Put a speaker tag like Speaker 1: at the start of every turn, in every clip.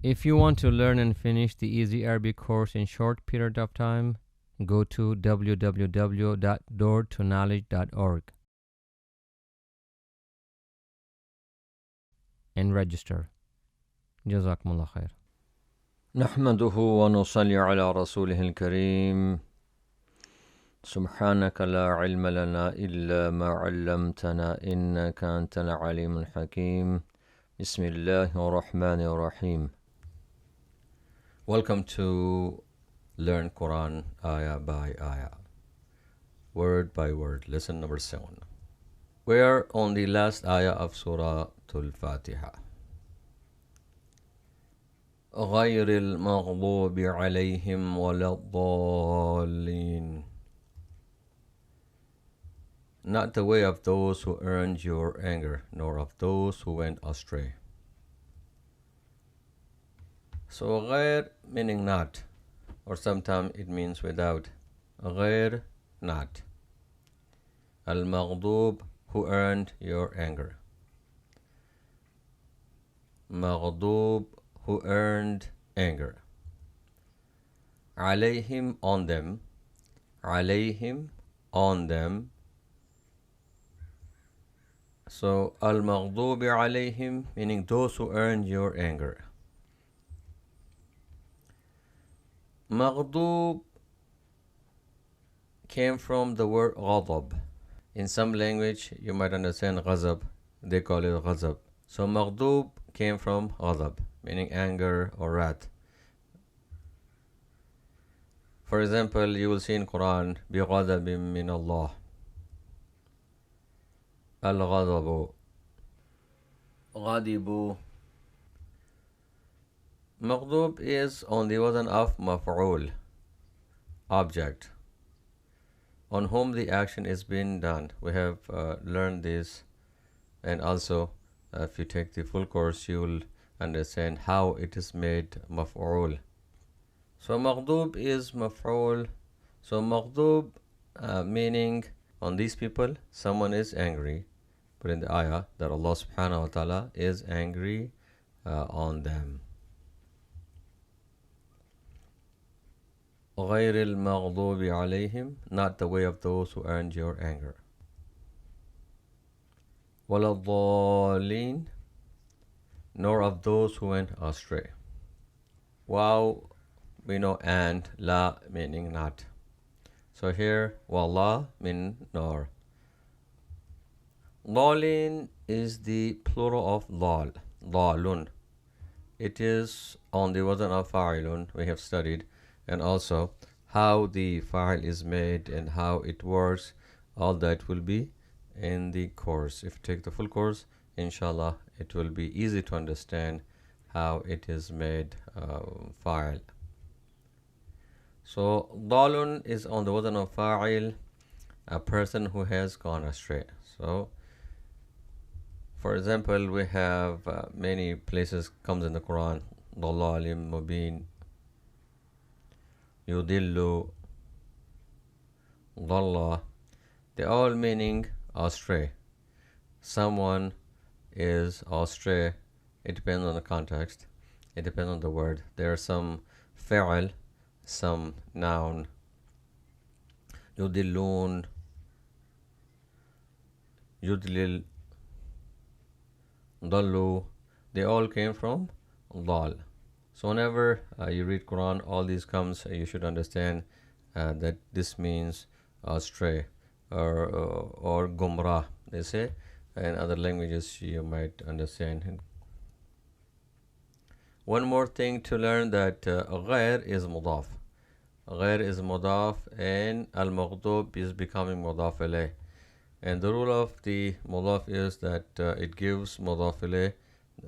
Speaker 1: If you want to learn and finish the Easy Arabic course in short period of time, go to www.doortoknowledge.org and register. Jazakumullah khair.
Speaker 2: نحمده ونصلي على رسوله الكريم سبحانك لا علم لنا إلا ما علمتنا إنك أنت العليم الحكيم بسم الله الرحمن الرحيم. Welcome to Learn Quran Ayah by Ayah, word by word, lesson number 7. We are on the last ayah of Surah Fatiha. غير المغضوب عليهم ولا الضالين. Not the way of those who earned your anger, nor of those who went astray. So غير meaning not, or sometimes it means without. غير not. Al-Maghdub, who earned your anger. Maghdub, who earned anger. Alayhim, on them. Alayhim, on them. So al-maghdubi alayhim meaning those who earned your anger. Maghdub came from the word ghadab. In some language you might understand ghazab, they call it ghazab. So maghdub came from ghadab, meaning anger or wrath. For example, you will see in Quran, بِغَضَبٍ مِّنَ اللَّهِ. Al-ghadabu, ghadibu. Maghdub is on the wazn of maf'ul, object, on whom the action is being done. We have learned this, and also if you take the full course you will understand how it is made maf'ul. So maghdub is maf'ul. So maghdub meaning on these people someone is angry, but in the ayah that Allah subhanahu wa ta'ala is angry on them. غير المغضوب عليهم, not the way of those who earned your anger. ولا الضالين, nor of those who went astray. Wow, we know, and la meaning not. So here wallah mean nor. Dhalin is the plural of dhal, dhalun. It is on the wazn of fa'ilun, we have studied, and also how the fa'il is made and how it works. All that will be in the course. If you take the full course, inshallah it will be easy to understand how it is made fa'il. So dhalun is on the wazn of fa'il, a person who has gone astray. So for example, we have many places comes in the Quran, dhalalim mubin, yudillu, dhalla. They all meaning astray. Someone is astray. It depends on the context. It depends on the word. There are some fi'al, some noun. Yudillun, yudlil, dallu, they all came from dhal. So whenever you read Quran, all these comes, you should understand that this means astray or gumrah, they say. In other languages you might understand. One more thing to learn, that ghair is mudaf. Ghair is mudaf and al-maghdub is becoming mudaf alayh. And the rule of the mudaf is that it gives mudaf alayh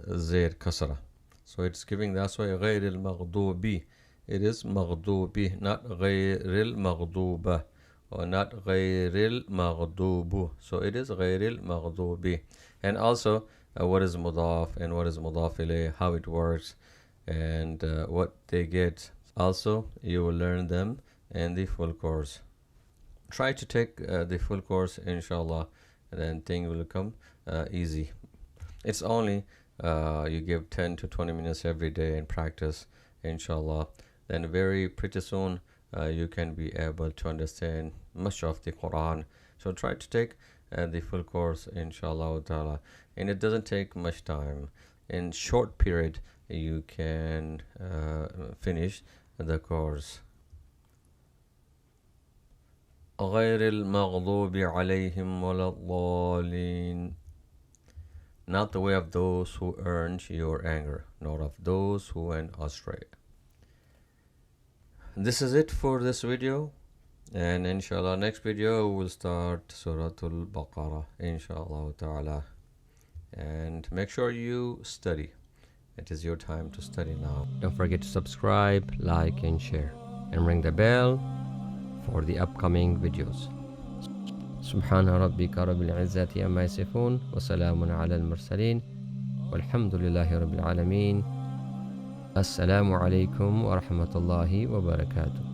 Speaker 2: zair kasra. So it's giving, that's why غير المغضوب, it is maghdubi, not غير المغضوبة, or not غير المغضوب. So it is غير المغضوب. And also what is mudaf and what is mudaf ilayh, how it works, and what they get. Also you will learn them in the full course. Try to take the full course, inshallah, and then things will come easy. It's only you give 10 to 20 minutes every day and practice, inshallah, then very pretty soon you can be able to understand much of the Quran. So try to take the full course, inshallah ta'ala, and it doesn't take much time. In short period you can finish the course. غير المغضوب عليهم ولا الضالين, not the way of those who earned your anger, nor of those who went astray. This is it for this video, and inshallah next video we will start Surah Al-Baqarah, inshallah ta'ala. And make sure you study. It is your time to study now.
Speaker 1: Don't forget to subscribe, like, and share, and ring the bell for the upcoming videos. سبحان ربك رب العزة عما يصفون وسلام على المرسلين والحمد لله رب العالمين. السلام عليكم ورحمة الله وبركاته.